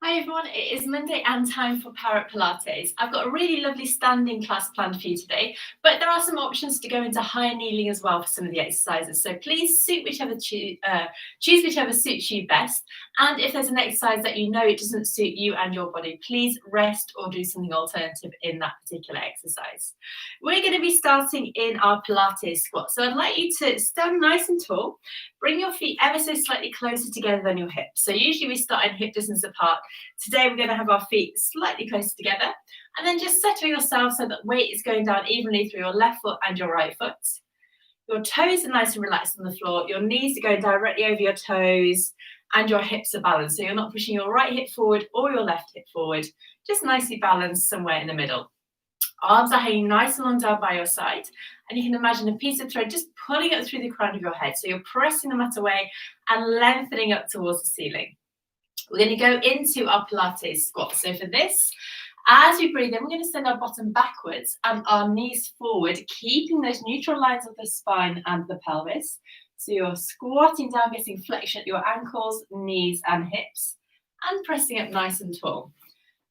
Hi everyone, it is Monday and time for Parrot Pilates. I've got a really lovely standing class planned for you today, but there are some options to go into higher kneeling as well for some of the exercises. So please choose whichever suits you best. And if there's an exercise that you know it doesn't suit you and your body, please rest or do something alternative in that particular exercise. We're going to be starting in our Pilates squat. So I'd like you to stand nice and tall. Bring your feet ever so slightly closer together than your hips. So usually we start in hip distance apart. Today we're going to have our feet slightly closer together, and then just settle yourself so that weight is going down evenly through your left foot and your right foot. Your toes are nice and relaxed on the floor. Your knees are going directly over your toes and your hips are balanced. So you're not pushing your right hip forward or your left hip forward, just nicely balanced somewhere in the middle. Arms are hanging nice and long down by your side, and you can imagine a piece of thread just pulling up through the crown of your head. So you're pressing the mat away and lengthening up towards the ceiling. We're going to go into our Pilates squat. So for this, as we breathe in, we're going to send our bottom backwards and our knees forward, keeping those neutral lines of the spine and the pelvis. So you're squatting down, getting flexion at your ankles, knees and hips, and pressing up nice and tall.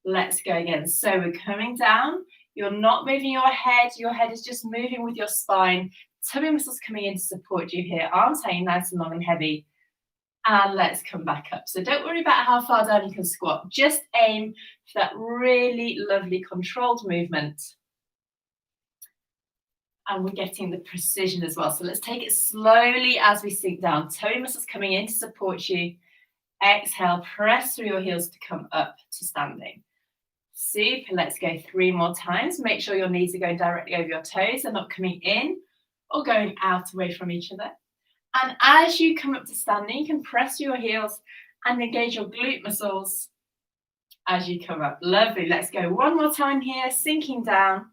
Let's go again. So we're coming down. You're not moving your head is just moving with your spine. Tummy muscles coming in to support you here. Arms hanging nice and long and heavy. And let's come back up. So don't worry about how far down you can squat. Just aim for that really lovely controlled movement. And we're getting the precision as well. So let's take it slowly as we sink down. Tummy muscles coming in to support you. Exhale, press through your heels to come up to standing. Super, let's go 3 more times. Make sure your knees are going directly over your toes. They're not coming in or going out away from each other. And as you come up to standing, you can press your heels and engage your glute muscles as you come up. Lovely. Let's go 1 more time here, sinking down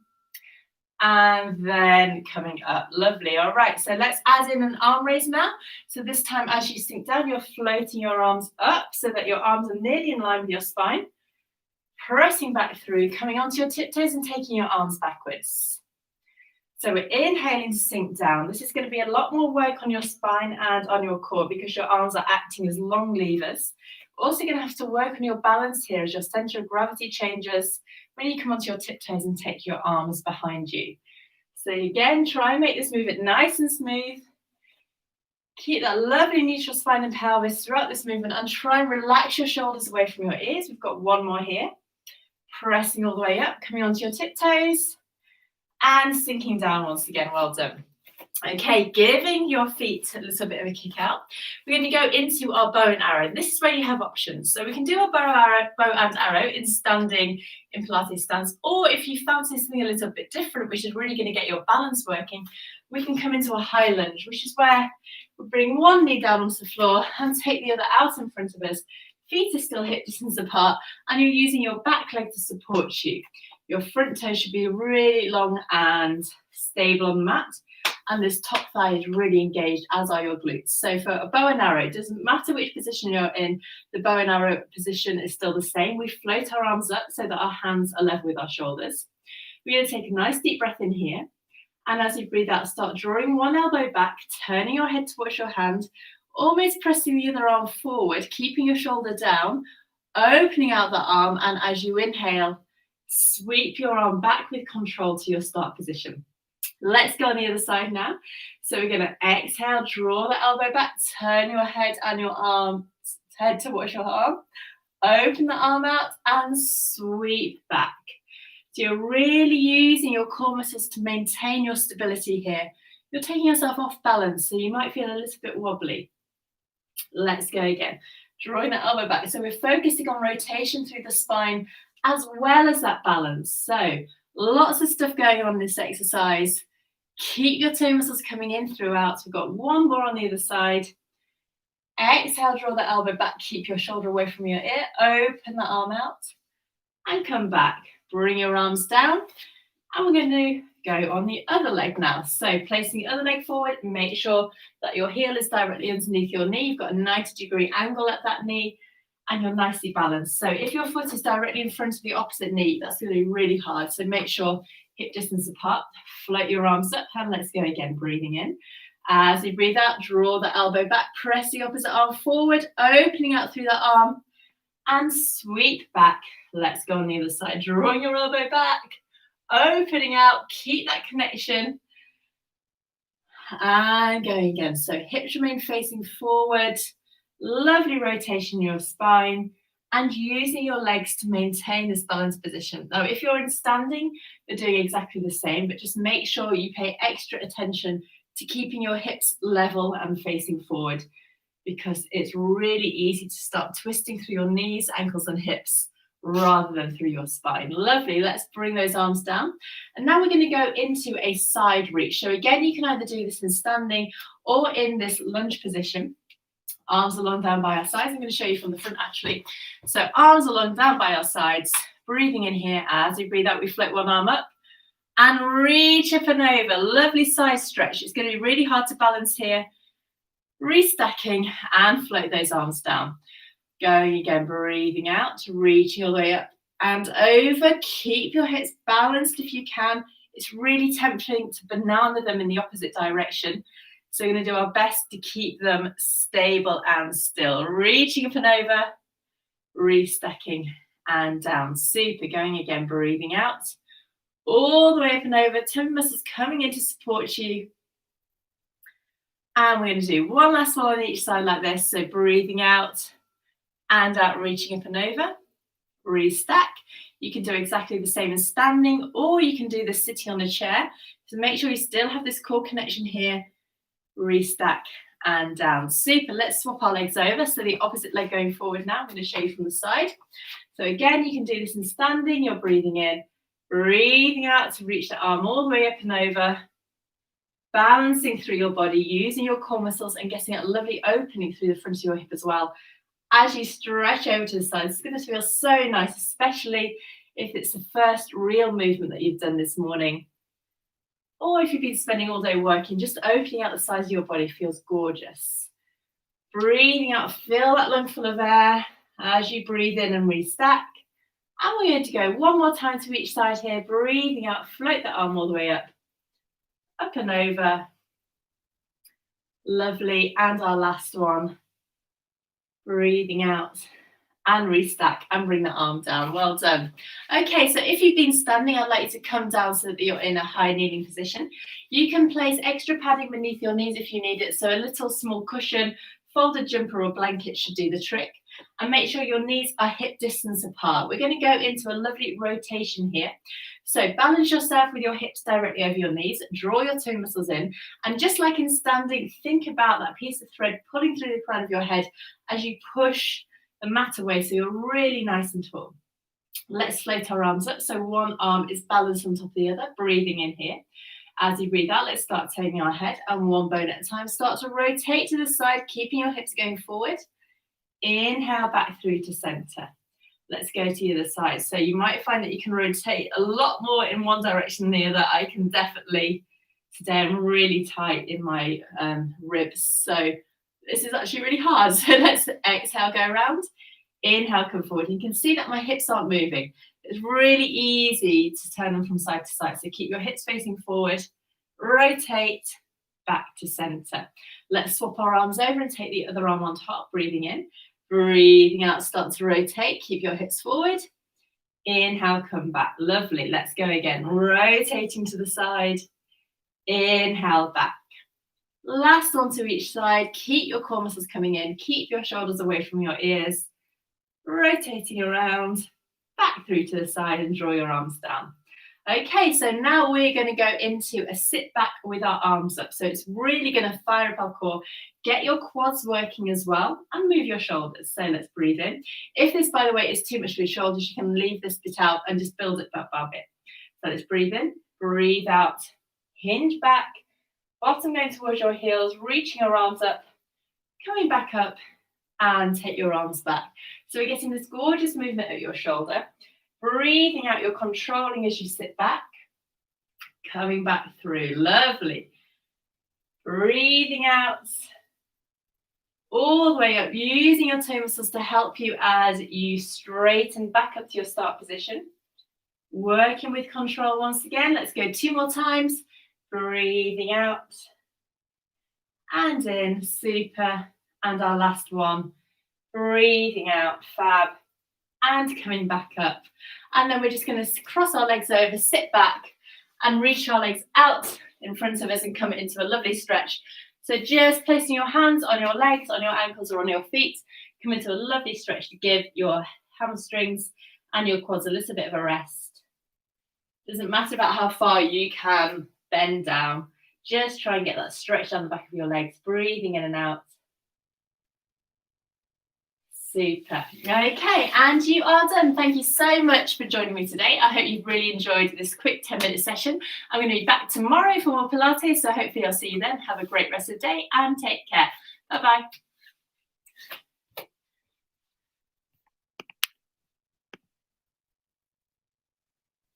and then coming up. Lovely. All right, so let's add in an arm raise now. So this time as you sink down, you're floating your arms up so that your arms are nearly in line with your spine. Pressing back through, coming onto your tiptoes and taking your arms backwards. So we're inhaling to sink down. This is going to be a lot more work on your spine and on your core because your arms are acting as long levers. Also going to have to work on your balance here as your center of gravity changes when you come onto your tiptoes and take your arms behind you. So again, try and make this movement nice and smooth. Keep that lovely neutral spine and pelvis throughout this movement and try and relax your shoulders away from your ears. We've got 1 more here. Pressing all the way up, coming onto your tiptoes and sinking down once again. Well done. Okay, giving your feet a little bit of a kick out. We're going to go into our bow and arrow. This is where you have options. So we can do our bow and arrow in standing in Pilates stance, or if you fancy something a little bit different, which is really going to get your balance working, we can come into a high lunge, which is where we bring one knee down onto the floor and take the other out in front of us. Feet are still hip distance apart, and you're using your back leg to support you. Your front toe should be really long and stable on the mat, and this top thigh is really engaged, as are your glutes. So for a bow and arrow, it doesn't matter which position you're in, the bow and arrow position is still the same. We float our arms up so that our hands are level with our shoulders. We're going to take a nice deep breath in here, and as you breathe out, start drawing one elbow back, turning your head towards your hand, almost pressing the other arm forward, keeping your shoulder down, opening out the arm, and as you inhale, sweep your arm back with control to your start position. Let's go on the other side now. So we're going to exhale, draw the elbow back, turn your head and your head towards your arm, open the arm out and sweep back. So you're really using your core muscles to maintain your stability here. You're taking yourself off balance, so you might feel a little bit wobbly. Let's go again. Drawing the elbow back. So we're focusing on rotation through the spine as well as that balance. So lots of stuff going on in this exercise. Keep your toe muscles coming in throughout. We've got 1 more on the other side. Exhale, draw the elbow back. Keep your shoulder away from your ear. Open the arm out and come back. Bring your arms down. And we're going to go on the other leg now. So placing the other leg forward, make sure that your heel is directly underneath your knee. You've got a 90-degree angle at that knee and you're nicely balanced. So if your foot is directly in front of the opposite knee, that's going to be really hard. So make sure hip distance apart, float your arms up, and let's go again, breathing in. As you breathe out, draw the elbow back, press the opposite arm forward, opening out through that arm, And sweep back. Let's go on the other side. Drawing your elbow back, opening out, keep that connection. And going again. So hips remain facing forward. Lovely rotation in your spine. And using your legs to maintain this balanced position. Now, if you're in standing, you're doing exactly the same, but just make sure you pay extra attention to keeping your hips level and facing forward, because it's really easy to start twisting through your knees, ankles, and hips rather than through your spine. Lovely. Let's bring those arms down. And now we're going to go into a side reach. So again, you can either do this in standing or in this lunge position. Arms along down by our sides. I'm going to show you from the front actually. So arms along down by our sides, breathing in here. As we breathe out, we float one arm up and reach up and over. Lovely side stretch. It's going to be really hard to balance here. Restacking and float those arms down. Going again, breathing out, reaching all the way up and over. Keep your hips balanced if you can. It's really tempting to banana them in the opposite direction. So we're going to do our best to keep them stable and still. Reaching up and over, restacking and down. Super. Going again, breathing out. All the way up and over. 10 muscles coming in to support you. And we're going to do one last one on each side like this. So breathing out and out, reaching up and over. Restack. You can do exactly the same as standing, or you can do this sitting on a chair. So make sure you still have this core connection here. Restack and down. Super. Let's swap our legs over. So the opposite leg going forward now. I'm going to show you from the side. So again, you can do this in standing. You're breathing in, breathing out to reach the arm all the way up and over. Balancing through your body, using your core muscles and getting a lovely opening through the front of your hip as well. As you stretch over to the side, it's going to feel so nice, especially if it's the first real movement that you've done this morning. Or if you've been spending all day working, just opening out the sides of your body feels gorgeous. Breathing out, fill that lung full of air as you breathe in and restack. And we're going to go one more time to each side here. Breathing out, float that arm all the way up and over. Lovely. And our last one. Breathing out and restack and bring the arm down. Well done. Okay, so if you've been standing, I'd like you to come down so that you're in a high kneeling position. You can place extra padding beneath your knees if you need it. So a little small cushion, folded jumper or blanket should do the trick. And make sure your knees are hip distance apart. We're going to go into a lovely rotation here. So balance yourself with your hips directly over your knees, draw your toe muscles in, and just like in standing, think about that piece of thread pulling through the crown of your head as you push the mat away so you're really nice and tall. Let's float our arms up. So one arm is balanced on top of the other, breathing in here. As you breathe out, let's start turning our head and one bone at a time. Start to rotate to the side, keeping your hips going forward. Inhale back through to center. Let's go to the other side. So you might find that you can rotate a lot more in one direction than the other. I can definitely, today I'm really tight in my ribs. So this is actually really hard. So let's exhale, go around. Inhale, come forward. You can see that my hips aren't moving. It's really easy to turn them from side to side. So keep your hips facing forward. Rotate back to center. Let's swap our arms over and take the other arm on top. Breathing in. Breathing out, start to rotate. Keep your hips forward. Inhale, come back. Lovely. Let's go again. Rotating to the side. Inhale, back. Last one to each side. Keep your core muscles coming in. Keep your shoulders away from your ears. Rotating around. Back through to the side and draw your arms down. Okay, so now we're going to go into a sit back with our arms up. So it's really going to fire up our core. Get your quads working as well and move your shoulders. So let's breathe in. If this, by the way, is too much for your shoulders, you can leave this bit out and just build it up a bit. So let's breathe in, breathe out, hinge back, bottom going towards your heels, reaching your arms up, coming back up and take your arms back. So we're getting this gorgeous movement at your shoulder. Breathing out, you're controlling as you sit back. Coming back through. Lovely. Breathing out. All the way up. Using your toe muscles to help you as you straighten back up to your start position. Working with control once again. Let's go 2 more times. Breathing out. And in. Super. And our last one. Breathing out. Fab. and coming back up. And then we're just going to cross our legs over, sit back and reach our legs out in front of us and come into a lovely stretch. So just placing your hands on your legs, on your ankles or on your feet, come into a lovely stretch to give your hamstrings and your quads a little bit of a rest. Doesn't matter about how far you can bend down. Just try and get that stretch down the back of your legs, breathing in and out. Super. Okay, and you are done. Thank you so much for joining me today. I hope you've really enjoyed this quick 10-minute session. I'm going to be back tomorrow for more Pilates, so hopefully I'll see you then. Have a great rest of the day and take care. Bye-bye.